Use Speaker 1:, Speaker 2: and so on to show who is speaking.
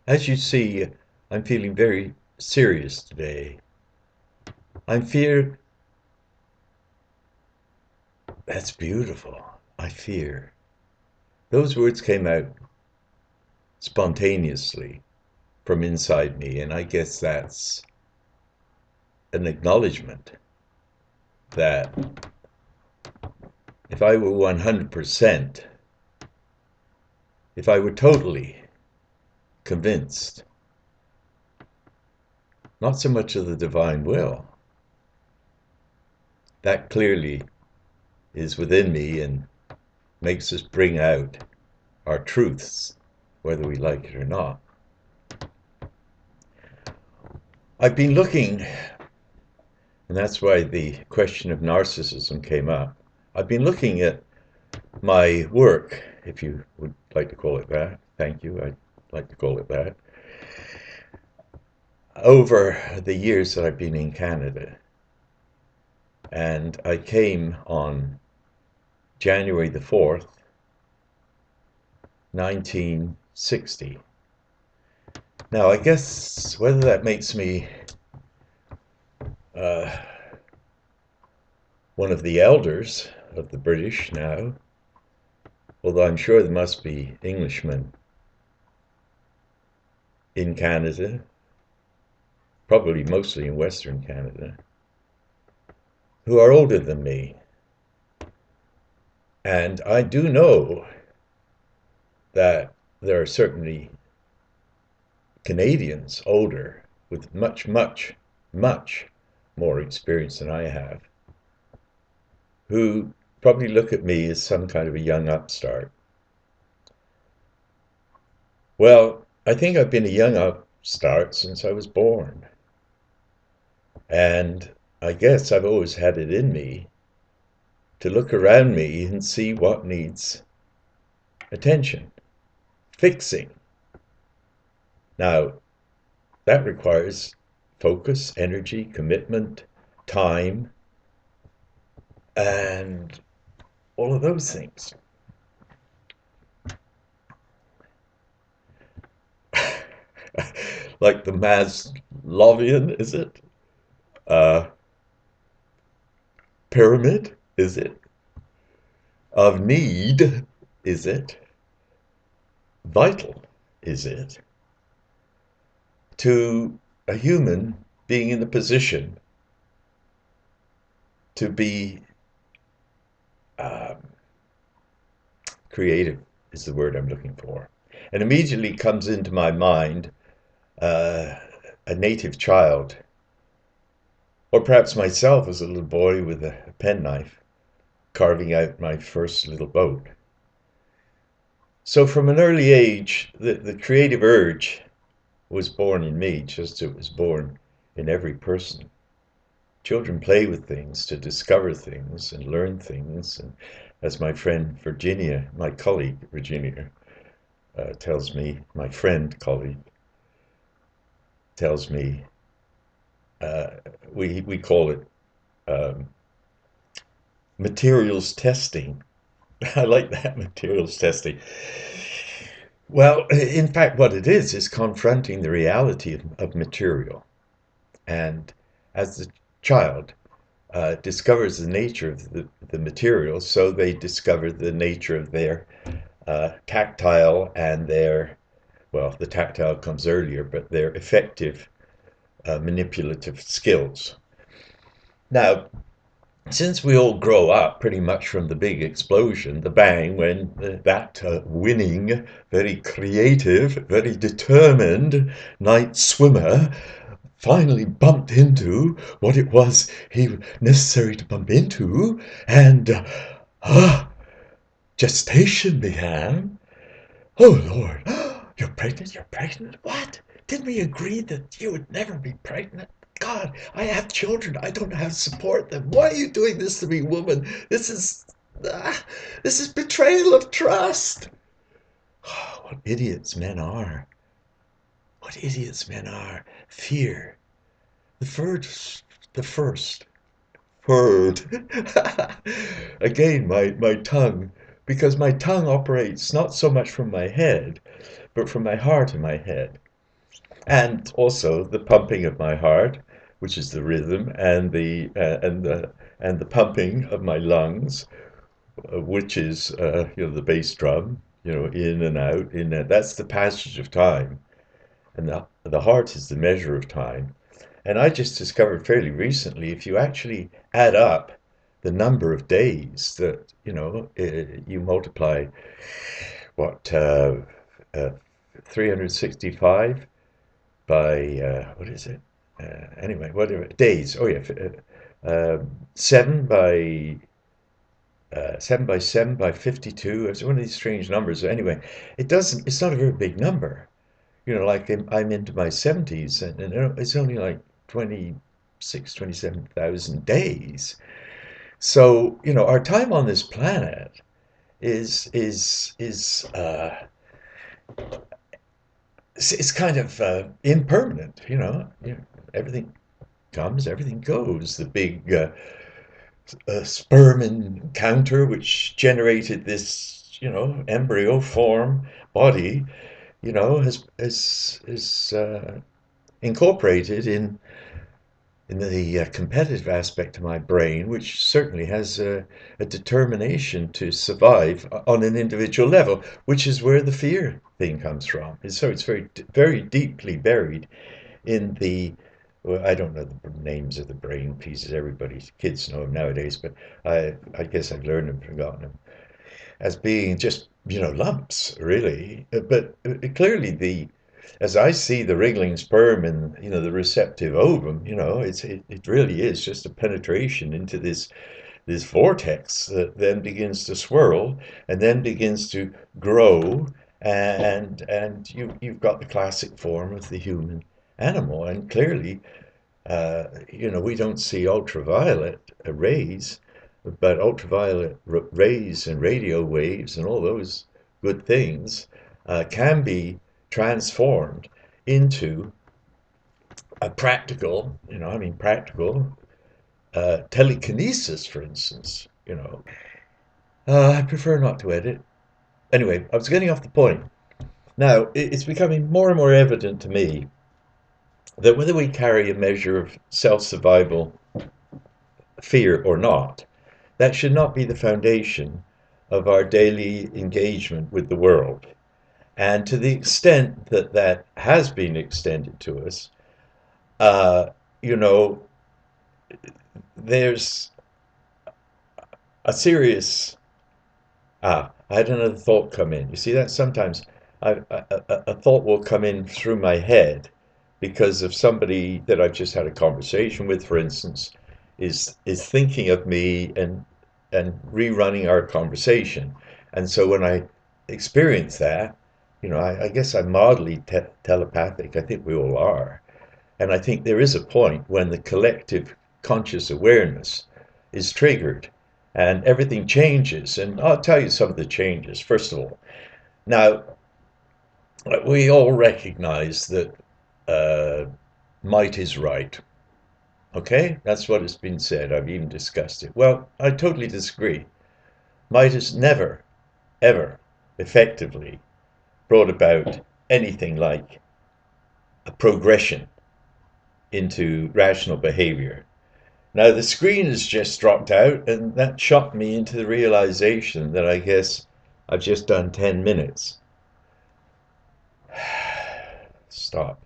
Speaker 1: As you see, I'm feeling very serious today. I'm fear. That's beautiful. I fear. Those words came out spontaneously from inside me, and I guess that's an acknowledgement that if I were 100%, if I were totally convinced, not so much of the divine will, that clearly is within me and makes us bring out our truths, whether we like it or not. I've been looking, and that's why the question of narcissism came up. I've been looking at my work, if you would like to call it that. Thank you, I'd like to call it that. Over the years that I've been in Canada. And I came on January the 4th, 1960. Now, I guess whether that makes me uh, one of the elders of the British now, although I'm sure there must be Englishmen in Canada, probably mostly in Western Canada, who are older than me. And I do know that there are certainly Canadians older with much, much, much more experience than I have, who probably look at me as some kind of a young upstart. Well, I think I've been a young upstart since I was born. And I guess I've always had it in me to look around me and see what needs attention, fixing. Now, that requires focus, energy, commitment, time, and all of those things. Like the Maslowian, is it? Uh, Pyramid, is it? Of need, is it? Vital, is it? To a human being in the position to be um, creative, is the word I'm looking for. And immediately comes into my mind uh, a native child, or perhaps myself as a little boy with a penknife, carving out my first little boat. So from an early age, the creative urge was born in me, just as it was born in every person. Children play with things to discover things and learn things. And as my friend Virginia, my colleague Virginia, tells me, my friend colleague tells me, uh, we call it um, materials testing. I like that, materials testing. Well, in fact, what it is confronting the reality of material. And as the child discovers the nature of the material, so they discover the nature of their tactile and their, well, the tactile comes earlier, but their effective manipulative skills. Now, since we all grow up pretty much from the big explosion, the bang, when that winning, very creative, very determined night swimmer finally bumped into what it was he necessary to bump into, and gestation began. Oh Lord, you're pregnant? You're pregnant? What? Didn't we agree that you would never be pregnant? God, I have children. I don't know how to support them. Why are you doing this to me, woman? Ah, this is betrayal of trust. Oh, what idiots men are. What idiots men are. Fear. The first. The first. Heard. Again, my tongue. Because my tongue operates not so much from my head, but from my heart and my head. and also the pumping of my heart, which is the rhythm, and the pumping of my lungs, which is the bass drum, in and out, in and out. That's the passage of time, and the heart is the measure of time. And I just discovered fairly recently, if you actually add up the number of days that you multiply what uh, 365 by what is it? Anyway, whatever days. Oh yeah, 7 by 52. It's one of these strange numbers. Anyway, it doesn't. It's not a very big number. Like I'm into my 70s, and it's only like 27,000 days. So our time on this planet is it's kind of impermanent. Everything comes, everything goes. The big sperm encounter, which generated this, embryo form body, has is incorporated in the competitive aspect of my brain, which certainly has a determination to survive on an individual level, which is where the fear thing comes from. And so it's very, very deeply buried in the, well, I don't know the names of the brain pieces. Everybody, kids know them nowadays, but I guess I've learned them, forgotten them, as being just, lumps, really. But clearly as I see the wriggling sperm and, the receptive ovum, it really is just a penetration into this vortex that then begins to swirl and then begins to grow, and you've got the classic form of the human animal. And clearly, we don't see ultraviolet rays, but ultraviolet rays and radio waves and all those good things can be transformed into a practical, practical telekinesis, for instance. I prefer not to edit. Anyway, I was getting off the point. Now, it's becoming more and more evident to me that whether we carry a measure of self-survival fear or not, that should not be the foundation of our daily engagement with the world. And to the extent that that has been extended to us, uh, you know, there's a serious. I had another thought come in. You see that sometimes a thought will come in through my head because of somebody that I've just had a conversation with, for instance, is thinking of me and rerunning our conversation. And so when I experience that, I guess I'm mildly telepathic. I think we all are. And I think there is a point when the collective conscious awareness is triggered and everything changes. And I'll tell you some of the changes. First of all, now we all recognize that uh, might is right. Okay, that's what has been said. I've even discussed it. Well, I totally disagree. Might has never, ever effectively brought about anything like a progression into rational behavior. Now, the screen has just dropped out, and that shocked me into the realization that I guess I've just done 10 minutes. Stop.